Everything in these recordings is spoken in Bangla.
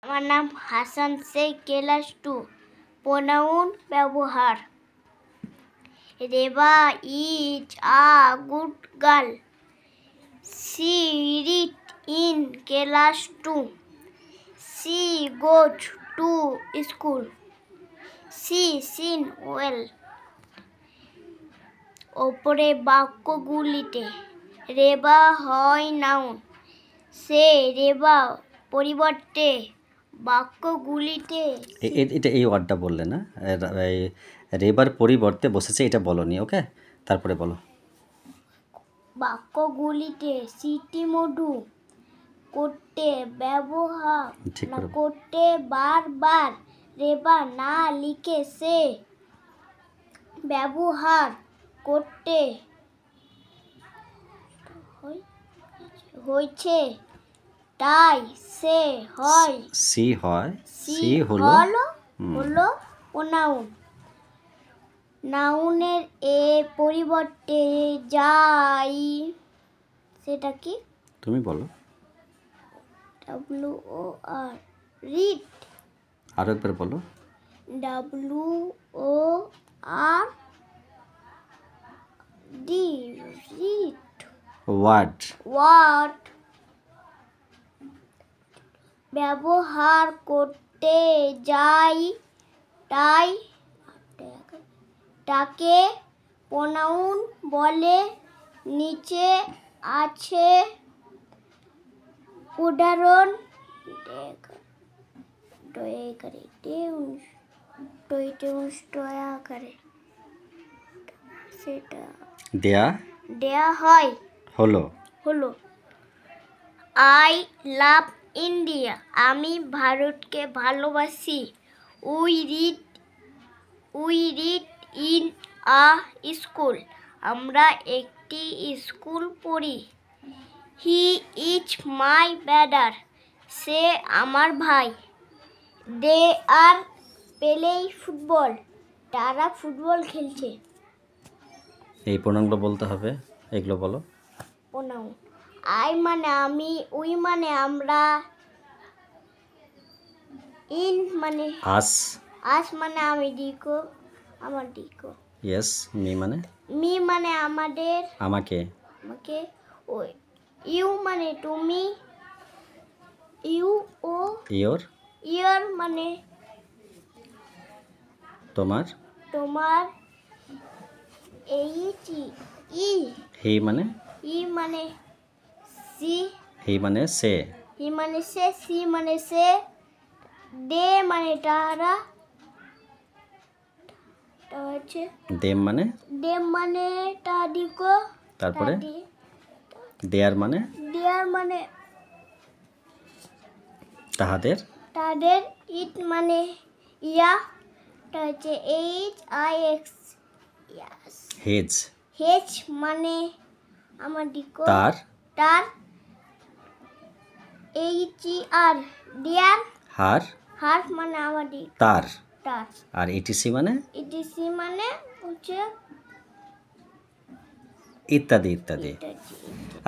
আমার নাম হাসান শেখ, ক্লাস 2। প্রোনাউন ব্যবহার। Reba is a good girl. She read in class 2। She goes to school. She sing well. ওপরে বাক্যগুলিতে রেবা হয় নাউন। সে রেবা পরিবর্তে বাক্যগুলিতে এটা এই ওয়ার্ডটা বললে না, রেবার পরিবর্তে বসেছে এটা বলনি, ওকে? তারপরে বলো। বাক্যগুলিতে সিটি মধু করতে ব্যবহার ঠিক না করে করতে বারবার রেবা না লিখে সে ব্যবহার করতে হয়েছে, তাই সে হয়। সি হয়, সি হলো হলো প্রোনাউন। নাউনের এ পরিবর্তে যাই, সেটা কি? তুমি বলো। WOR read. আরো একবার বলো। WORD read. ওয়ার্ড ব্যবহার করতে যাই, তাই তাকে প্রোনাউন বলে। নিচে আছে উদাহরণ। সেটা দেয়া হয় হলো আই লাভ ইন্ডিয়া। আমি ভারতকে ভালোবাসি। We read in a school. আমরা একটি স্কুল পড়ি। He is my brother. সে আমার ভাই। দে আর প্লেইং ফুটবল। তারা ফুটবল খেলছে। এই প্রোনাউনগুলো বলতে হবে, এগুলো বলো। প্রোনাউন। আই মানে আমি, উই মানে আমরা, ইন মানে আস মানে আমি, ডিকো আমার ডিকো। ইয়েস, মি মানে আমাদের, আমাকে। ওই ইউ মানে তুমি, ইউ ও ইয়র মানে তোমার। হি মানে সি। হি মানে সে। সি মানে সে। দে মানে তারা। দেম মানে তাদিকো। তারপরে দেয়ার মানে তাহাদের। ইট মানে ইয়া। HIX। হেজ মানে আমার দিকো। তার। HER deer. হার মানে আমার দিকো। তার। আর ইটিসি মানে হচ্ছে ইত্যাদি ইত্যাদি।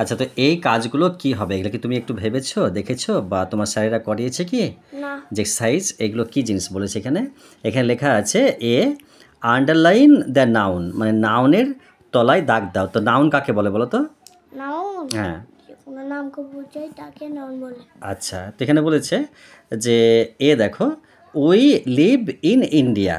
আচ্ছা, তো এই কাজগুলো কি হবে? এগুলো কি তুমি একটু ভেবেছো, দেখেছো, বা তোমার স্যারেরা করিয়েছে কি? না। যে এক্সারসাইজ, এগুলো কি জিনিস বলেছে এখানে লেখা আছে আন্ডারলাইন দ্য নাউন, মানে নাউনের তলায় দাগ দাও। তো নাউন কাকে বলে বলো তো? নাউন হ্যাঁ, কোনো নামকে বোঝায় তাকে নাউন বলে। আচ্ছা, তো এখানে বলেছে যে দেখো, উই লিভ ইন ইন্ডিয়া।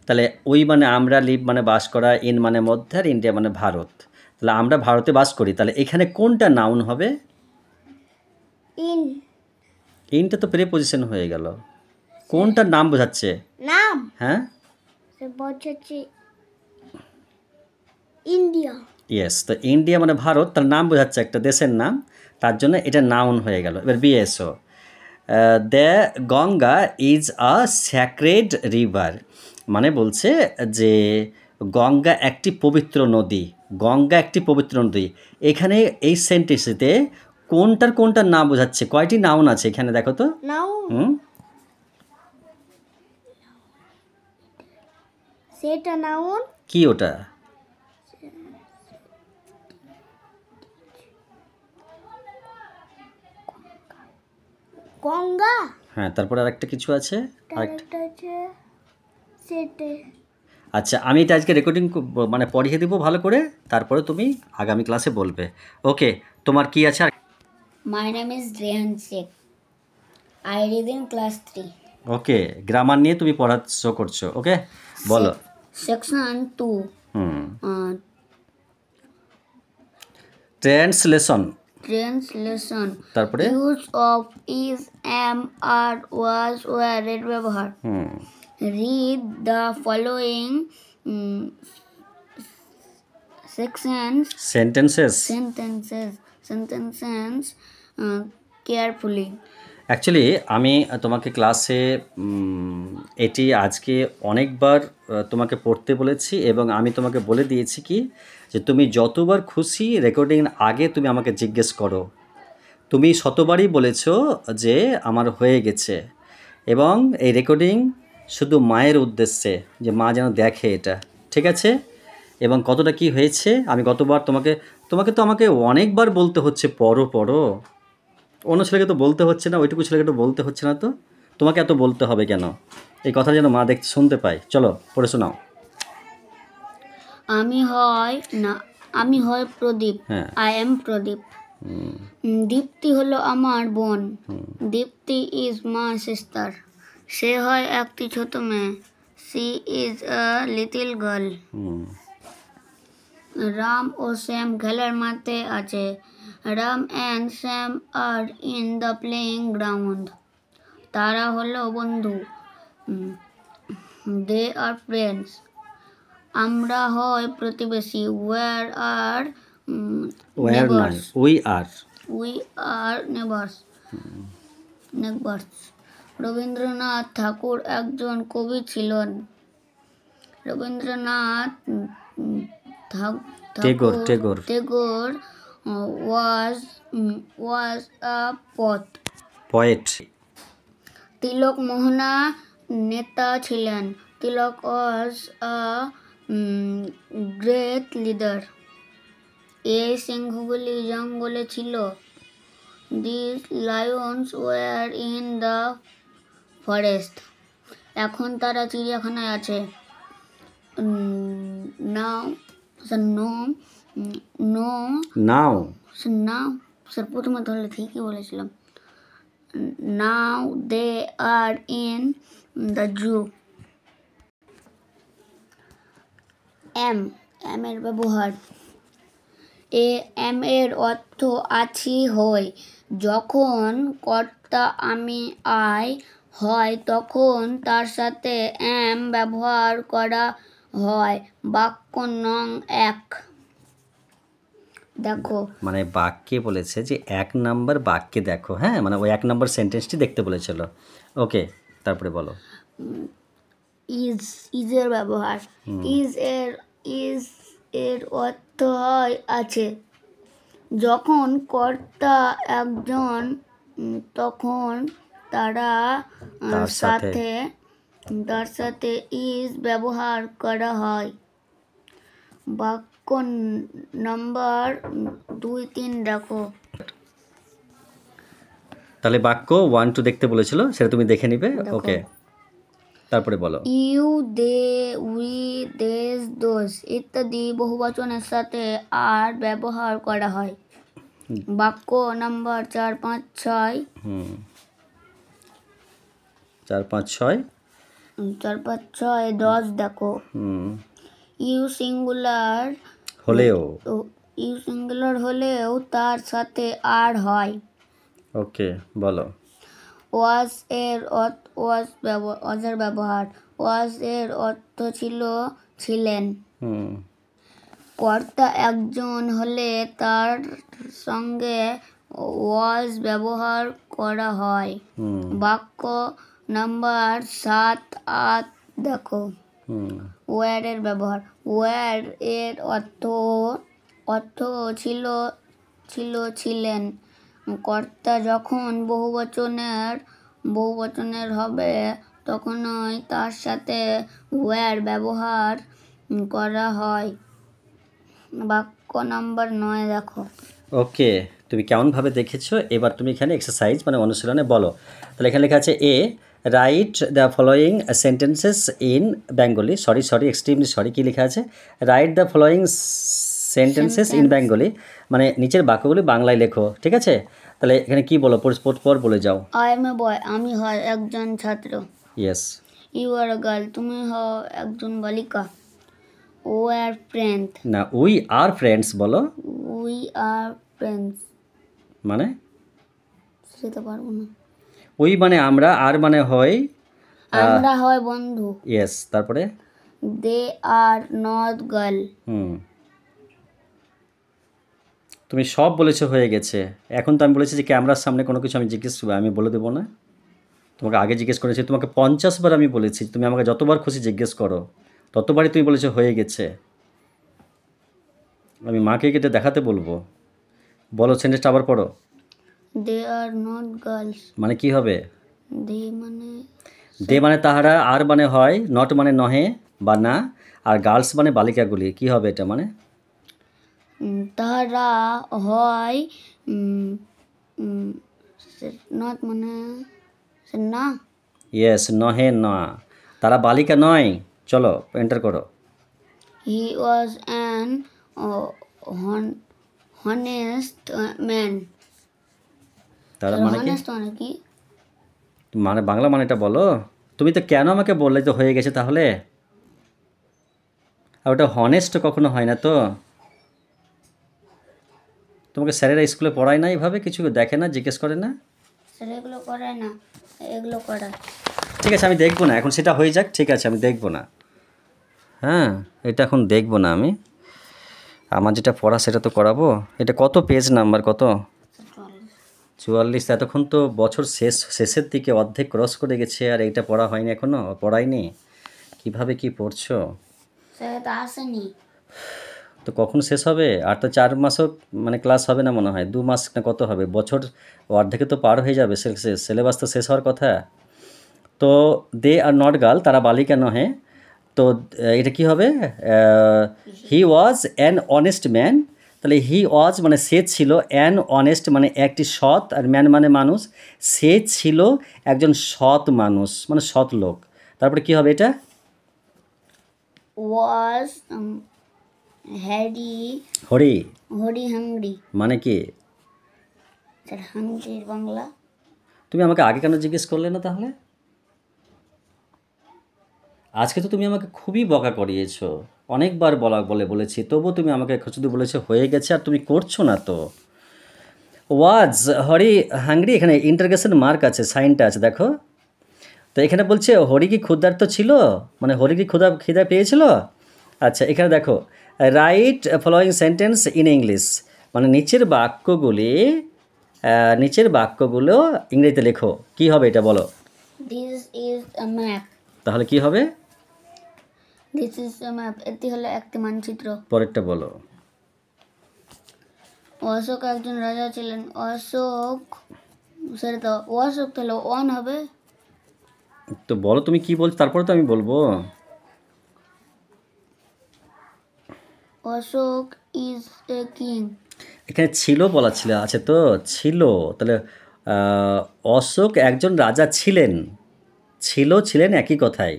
তাহলে উই মানে আমরা, লিভ মানে বাস করা, ইন মানে মধ্যে, আর ইন্ডিয়া মানে ভারত। তাহলে আমরা ভারতে বাস করি। তাহলে এখানে কোনটা নাউন হবে? ইনটা তো প্রিপজিশন হয়ে গেল। কোনটা নাম বোঝাচ্ছে? নাম। হ্যাঁ, বোঝাচ্ছে ইন্ডিয়া। ইয়েস, তো ইন্ডিয়া মানে ভারত, তার নাম বোঝাচ্ছে একটা দেশের নাম, তার জন্য এটা নাউন হয়ে গেল। এবার BSO, the Ganga is a sacred river, মানে বলছে যে গঙ্গা একটি পবিত্র নদী। এখানে এই সেন্টেন্সেতে কোনটার নাম বোঝাচ্ছে? কয়টি নাউন আছে এখানে দেখো তো। সেটা নাউন। কি ওটা? গঙ্গা। হ্যাঁ, তারপরে আরেকটা কিছু আছে, আরেকটা। আরেকটা আছে সেটে। আচ্ছা, আমি এটা আজকে রেকর্ডিং মানে পড়িয়ে দিব ভালো করে, তারপরে তুমি আগামী ক্লাসে বলবে। ওকে, তোমার কি আছে? My name is Rehan Sheikh. I read in class 3. Okay, grammar নিয়ে তুমি পড়াশো করছো। ওকে, বলো। Section 2. হুম, Uh, ট্রান্সলেশন। Translation. তারপরে Use of is, am, are, was, were এর ব্যবহার। হুম, Read the following sections sentences carefully. Actually আমি তোমাকে ক্লাসে এটি আজকে অনেকবার তোমাকে পড়তে বলেছি, এবং আমি তোমাকে বলে দিয়েছি কি যে তুমি যতবার খুশি রেকর্ডিং আগে তুমি আমাকে জিজ্ঞেস করো। তুমি শতবারই বলেছো যে আমার হয়ে গেছে, এবং এই রেকর্ডিং শুধু মায়ের উদ্দেশ্যে, যে মা যেন দেখে এটা, ঠিক আছে? এবং কতটা কি হয়েছে আমি গতবার তোমাকে তো আমাকে অনেকবার বলতে হচ্ছে পড়ো পড়ো। অন্য ছেলেকে তো বলতে হচ্ছে না, ওইটুকু ছেলেকে তো বলতে হচ্ছে না, তো তোমাকে এত বলতে হবে কেন? এই কথা যেন মা দেখতে শুনতে পায়। চলো পড়ে শোনাও। আমি হয় প্রদীপ। হ্যাঁ, আই এম প্রদীপ। দীপ্তি হলো আমার বোন। দীপ্তি ইজ মাই সিস্টার। সে হয় একটি ছোট মেয়ে। She is a little girl. Ram ও শ্যাম খেলার মাঠে আছে। Ram and Shyam are in the playing ground. তারা হলো বন্ধু। They are friends. আমরা হয় প্রতিবেশী। We're are neighbours. We are neighbours. Rabindranath Tagore একজন কবি ছিলেন। রবীন্দ্রনাথ ঠাকুর was a poet. তিলক মোহনা নেতা ছিলেন। তিলক was a great leader. এই সিংহগুলি জঙ্গলে ছিল। These lions were in the forest. এখন তারা চিড়িয়াখানায় আছে। স্যার প্রথমে তাহলে ঠিকই বলেছিলাম। Now they are in the zoo. am এর ব্যবহার। am এর অর্থ আছি হয়। যখন কর্তা আমি আই হয় তখন তার সাথে am ব্যবহার করা হয়। বাক্য নং 1 দেখো। মানে বাক্যে বলেছে যে 1 নাম্বার বাক্যে দেখো। হ্যাঁ, মানে ওই 1 নাম্বার সেন্টেন্সটি দেখতে বলেছিল। ওকে, তারপরে বলো। ইজ এর ব্যবহার। ইজ এর অর্থ হয় আছে। যখন কর্তা একজন তখন তার সাথে ইজ ব্যবহার করা হয়। বাক্য নাম্বার 2, 3 দেখো। তাহলে বাক্য 1, 2 দেখতে বলেছিল, সেটা তুমি দেখে নিবে। ওকে, তারপরে বলো। ইউ, দে, উই, দেস, দোস ইত্যাদি বহুবচনের সাথে আর ব্যবহার করা হয়। বাক্য নাম্বার 4, 5, 6 4, 5, 6 4, 5, 6 10 দেখো। ইউ সিঙ্গুলার হলেও তার সাথে আর হয়। ওকে, বলো। ওয়াজ এর ব্যবহার। ওয়াজ এর অর্থ ছিল ছিলেন। কর্তা একজন হলে তার সঙ্গে ওয়াজ ব্যবহার করা হয়। বাক্য নাম্বার 7, 8 দেখো। ওয়ার এর ব্যবহার। ওয়ার এর অর্থ ছিলেন। কর্তা যখন বহুবচনের হবে তখনই তার সাথে ওয়ার ব্যবহার করা হয়। বাক্য নাম্বার 9 দেখো। ওকে, তুমি কেমনভাবে দেখেছো এবার তুমি এখানে এক্সারসাইজ মানে অনুশীলনে বলো। তাহলে এখানে লেখা আছে A write the following sentences in Bengali, sorry extremely sorry, কী লেখা আছে? Write the following sentences in Bengali, মানে নিচের বাক্যগুলি বাংলায় লেখো, ঠিক আছে? তাহলে এখানে কি বলো, পর বলে যাও। আই এম এ বয়, আমি হয় একজন ছাত্র। Yes. You are a girl, তুমি হও একজন বালিকা। ও আর ফ্রেন্ড, না, উই আর ফ্রেন্ডস বলো। উই আর ফ্রেন্ডস, মানে সেটা পারবো না। উই মানে আমরা, আর মানে হয় আমরা হয় বন্ধু। ইয়েস। তারপরে দে আর নট গার্ল। তুমি সব বলেছো, হয়ে গেছে। এখন তো আমি বলেছি যে ক্যামেরার সামনে কোনো কিছু আমি বলে দেবো না। তোমাকে আগে জিজ্ঞেস করেছি, তোমাকে 50 বার আমি বলেছি, তুমি আমাকে যতবার খুশি জিজ্ঞেস করো ততবারই তুমি বলেছো হয়ে গেছে। আমি মাকে কেটে দেখাতে বলবো। বলো সেন্টেন্সটা আবার পড়ো। দে আর নট গার্লস, মানে কি হবে? দে মানে তাহারা, আর মানে হয়, নট মানে নহে বা না, আর গার্লস মানে বালিকাগুলি। কি হবে এটা মানে? তাহারা হয় নট মানে না। ইয়েস, নহে না, তারা বালিকা নয়। চলো এন্টার করো। হি ওয়াজ অ্যান হনেস্ট ম্যান। তারা মানে কি? হনেস্ট মানে কি? মানে বাংলা মানেটা বলো। তুমি তো কেন আমাকে বললে তো হয়ে গেছে তাহলে? আর ওটা হনেস্ট কখনো হয় না তো। তোমাকে স্যারেরা স্কুলে পড়ায় না এইভাবে? কিছু দেখে না, জিজ্ঞেস করে না? স্যার এগুলো করায় না, এগুলো করায়। ঠিক আছে, আমি দেখবো না এখন, সেটা হয়ে যাক, ঠিক আছে, আমি দেখবো না। হ্যাঁ, এটা এখন দেখবো না আমি। আমার যেটা পড়া সেটা তো করাবো। এটা কত পেজ নাম্বার কত? 44। এতক্ষণ তো বছর শেষের দিকে অর্ধেক ক্রস করে গেছে, আর এইটা পড়া হয়নি এখনও, পড়ায়নি। কিভাবে কি পড়ছো? স্যার তো আসেনি। তো কখন শেষ হবে? আর তো 4 মাসও মানে ক্লাস হবে না মনে হয়, 2 মাস না কত হবে, বছর অর্ধেকে তো পার হয়ে যাবে, সিলেবাস তো শেষ হওয়ার কথা। তো দে আর নট গার্ল, তারা বালিকা নহে। তো এটা কি হবে? হি ওয়াজ অ্যান অনেস্ট ম্যান। তাহলে হি ওয়াজ মানে সে ছিল, অ্যান অনেস্ট মানে একটি সৎ, আর ম্যান মানে মানুষ। সে ছিল একজন সৎ মানুষ, মানে সৎ লোক। তারপরে কি হবে এটা? ওয়াজ হ্যারি হরি হরি হাংরি, মানে কি? স্যার হাংরির বাংলা। তুমি আমাকে আগে কেন জিজ্ঞেস করলে না তাহলে? আজকে তো তুমি আমাকে খুবই বকা করিয়েছো, অনেকবার বলেছি, তবুও তুমি আমাকে শুধু বলেছো হয়ে গেছে, আর তুমি করছো না তো। ওয়াজ হরি হাংরি, এখানে ইন্টারগেশন মার্ক আছে, সাইনটা আছে দেখো। তো এখানে বলছে হরি কি ক্ষুধার্ত ছিল, মানে হরি কি খিদা পেয়েছিল। আচ্ছা, এখানে দেখো right following sentence in English, মানে নিচের বাক্যগুলো ইংরেজিতে লেখো। কি হবে এটা বলো? দিস ইজ আ ম্যাপ, তাহলে কি হবে? দিস ইজ আ ম্যাপ, এটি হলো একটি মানচিত্র। পরেরটা বলো। অশোক একজন রাজা ছিলেন। অশোক, সেটা তো অশোক তাহলে অন হবে। তো বলো তুমি কি বলছো, তারপরে তো আমি বলবো। Ashok is a king. এখানে ছিল বলা ছিল, আছে তো ছিল। তাহলে অশোক একজন রাজা ছিলেন, ছিলেন একই কথাই।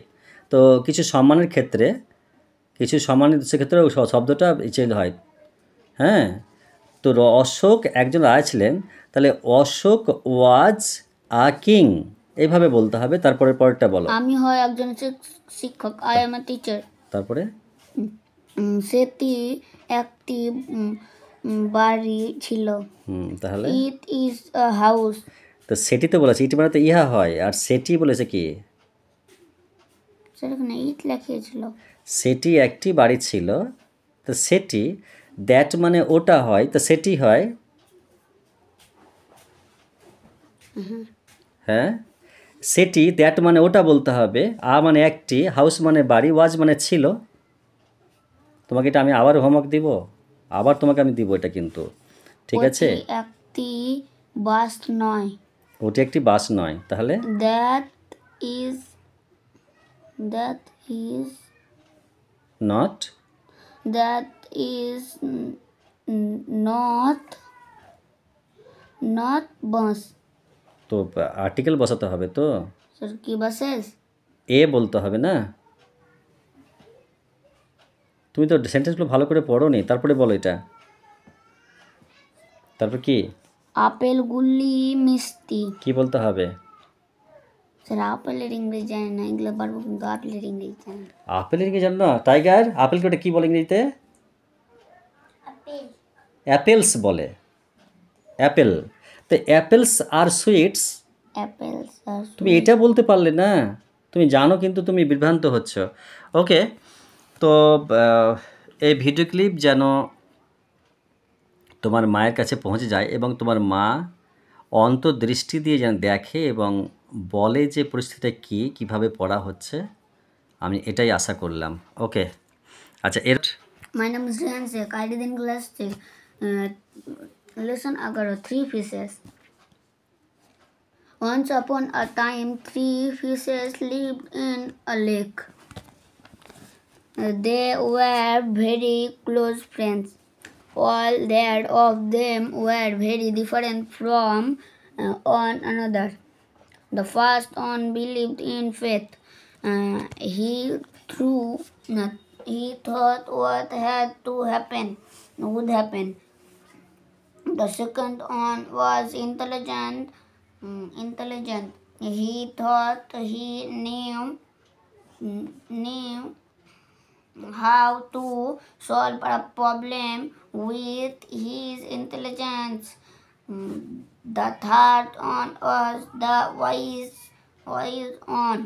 তো কিছু সম্মানের ক্ষেত্রে শব্দটা চেঞ্জ হয়। হ্যাঁ, তো অশোক একজন রাজা ছিলেন, তাহলে অশোক ওয়াজ আ কিং, এইভাবে বলতে হবে। তারপরে পরেরটা বলো। আমি হয় একজন শিক্ষক, আই এম এ টিচার। তারপরে সেটি একটি বাড়ি ছিল। তাহলে ইট ইজ আ হাউস। তো সেটি তো বলেছে, ইট মানে তো ইহা হয়, আর সেটি বলেছে কি? সেখানে ইট লেখিয়েছিল। সেটি একটি বাড়ি ছিল, তো সেটি, দ্যাট মানে ওটা হয়, তো সেটি হয়। হ্যাঁ, সেটি, দ্যাট মানে ওটা বলতে হবে, মানে একটি, হাউস মানে বাড়ি, ওয়াজ মানে ছিল। তোমাকে এটা আমি আবার হোমওয়ার্ক দিব, আবার তোমাকে আমি দিব এটা কিন্তু, ঠিক আছে? ওটি একটি বাস নয়। ওটি একটি বাস নয়, তাহলে that is not that is not not bus. তো আর্টিকেল বসাতে হবে তো, Sir, কি buses? এ বলতে হবে না। তুমি তো সেন্টেন্সগুলো ভালো করে পড়ো নি, তারপরে বলো এটা। তারপর কি আপেলগুলি মিষ্টি। কি বলতে হবে? স্যার আপেলের ইংরেজি জানি না, এগুলো পারবো কিন্তু আপেলের ইংরেজি জানি না। আপেলের কি জানো না? টাইগার, আপেলকে ওটা কি বলে ইংরেজিতে? অ্যাপেলস বলে, অ্যাপেল। তো apples are sweets, Apple sir. তুমি এটা বলতে পারলে না, তুমি জানো কিন্তু তুমি বিভ্রান্ত হচ্ছ। ওকে, তো এই ভিডিও ক্লিপ যেন তোমার মায়ের কাছে পৌঁছে যায় এবং তোমার মা অন্তর্দৃষ্টি দিয়ে যেন দেখে এবং বলে যে পরিস্থিতিটা কী, কীভাবে পড়া হচ্ছে, আমি এটাই আশা করলাম। ওকে, আচ্ছা এর My name is Rehan Sheikh. I did in class 3. Lesson 11, 3 fishes. Once upon a time, 3 fishes lived in a lake. They were very close friends. All that of them were very different from one another. The first one believed in faith. He thought what had to happen would happen. The second one was intelligent. He thought he knew how to solve a problem with his intelligence. The third one was the wise one.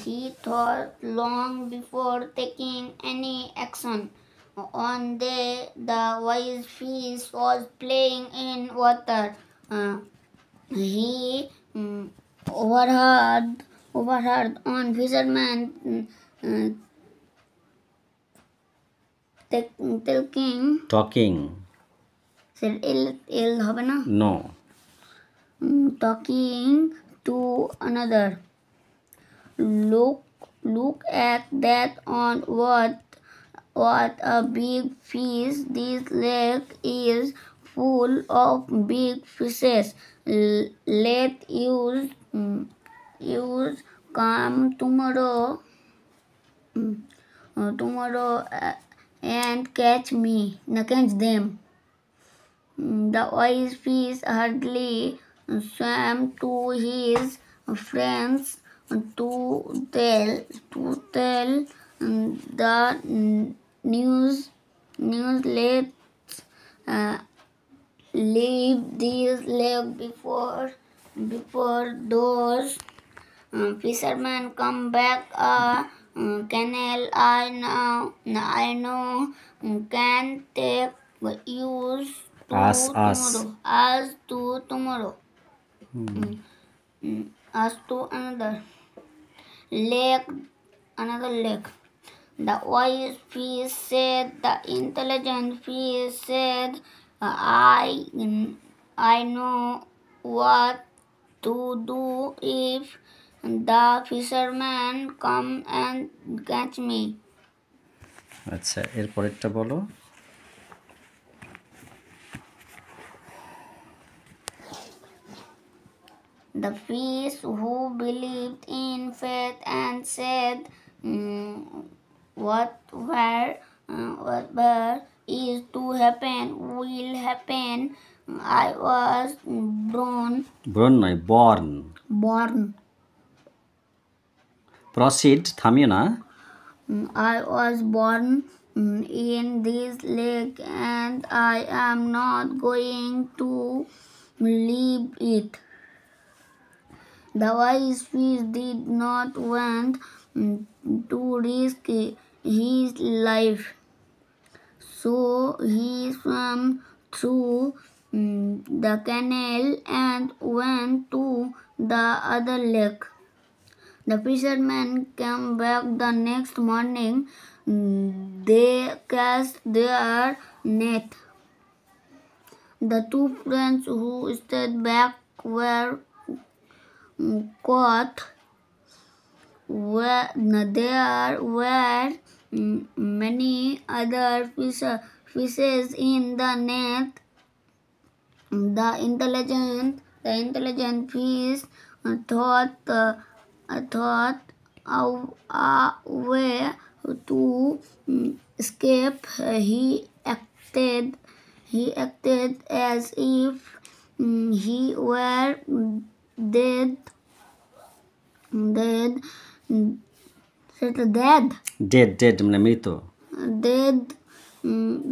He thought long before taking any action. One day, the wise fish was playing in water. He overheard one fisherman talking, হবে না, no, talking to another. Look at that on what a big fish. This lake is full of big fishes. Let use come tomorrow and catch them. The wise fish hurriedly swam to his friends to tell the news. Let's leave this lake before those fishermen come back. Canal I know can take use to tomorrow. Us to another lake. The wise fish said. The intelligent fish said, I know what to do if the fishermen come and catch me. আচ্ছা এরপরেরটা বলো। The fish who believed in faith and said, whatever is to happen will happen. I was born. Proceed, থামিও না। I was born in this lake and I am not going to leave it. The wise fish did not want to risk his life, so he swam through the canal and went to the other lake. The fishermen came back the next morning. They cast their net. The two friends who stayed back were caught. There were many other fishes in the net. The intelligent fish thought a way to escape. He acted as if he were dead. Dead. Dead মানে মৃত। Dead.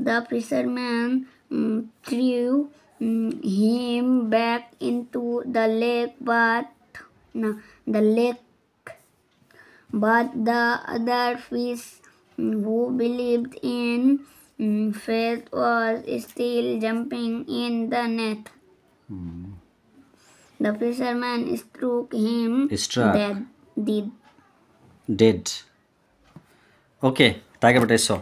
The fisherman threw him back into the lake, but the other fish who believed in fate was still jumping in the net. The fisherman struck him dead. Dead. Okay, তাকে বেটা এসো।